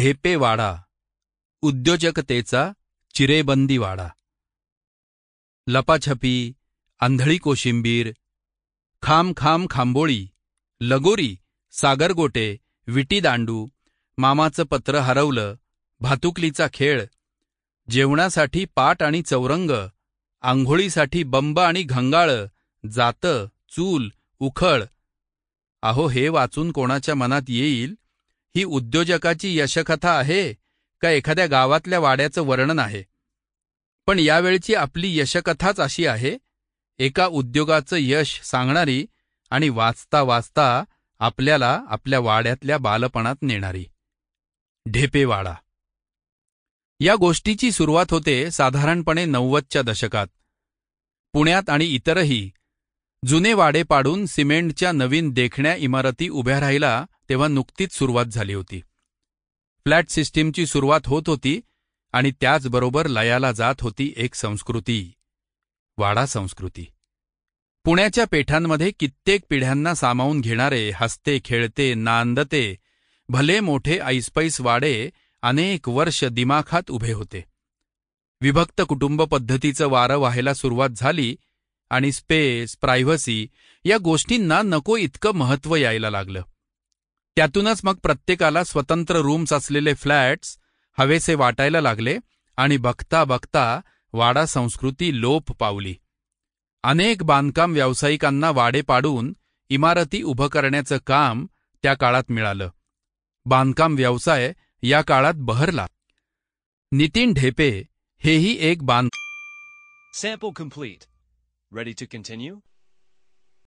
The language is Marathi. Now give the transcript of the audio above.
ढेपे वाडा, उद्योजकतेचा चिरेबंदी वाडा. लपाछपी, आंधळी कोशिंबीर, खाम खाम खांबोळी, लगोरी, सागरगोटे, विटीदांडू, मामाचं पत्र हरवलं, भातुकलीचा खेळ, जेवणासाठी पाट आणि चौरंग, आंघोळीसाठी बंब आणि घंगाळं, जातं, चूल, उखळ. अहो, हे वाचून कोणाच्या मनात येईल ही उद्योजकाची यशकथा आहे का एखाद्या गावातल्या वाड्याचं वर्णन आहे. पण यावेळची आपली यशकथाच अशी आहे, एका उद्योगाचं यश सांगणारी आणि वाचता वाचता आपल्याला आपल्या वाड्यातल्या बालपणात नेणारी. ढेपेवाडा. या गोष्टीची सुरुवात होते साधारणपणे 90च्या दशकात. पुण्यात आणि इतरही जुने वाडे पाडून सिमेंटच्या नवीन देखण्या इमारती उभ्या राहिला तेव्हा नुकतीच सुरुवात झाली होती. फ्लॅट सिस्टीमची सुरुवात होत होती आणि त्याचबरोबर लयाला जात होती एक संस्कृती, वाडा संस्कृती. पुण्याच्या पेठांमध्ये कित्येक पिढ्यांना सामावून घेणारे हसते खेळते नांदते भले मोठे ऐसपैस वाडे अनेक वर्ष दिमाखात उभे होते. विभक्त कुटुंब पद्धतीचं वारं व्हायला सुरुवात झाली आणि स्पेस, प्रायव्हसी या गोष्टींना नको इतकं महत्त्व यायला लागलं. त्यातूनच मग प्रत्येकाला स्वतंत्र रूम्स असलेले फ्लॅट्स हवेसे वाटायला लागले आणि बघता बघता वाडा संस्कृती लोप पावली. अनेक बांधकाम व्यावसायिकांना वाडे पाडून इमारती उभं करण्याचं काम त्या काळात मिळालं. बांधकाम व्यवसाय या काळात बहरला. नितीन ढेपे हेही एक Sample complete. Ready to continue?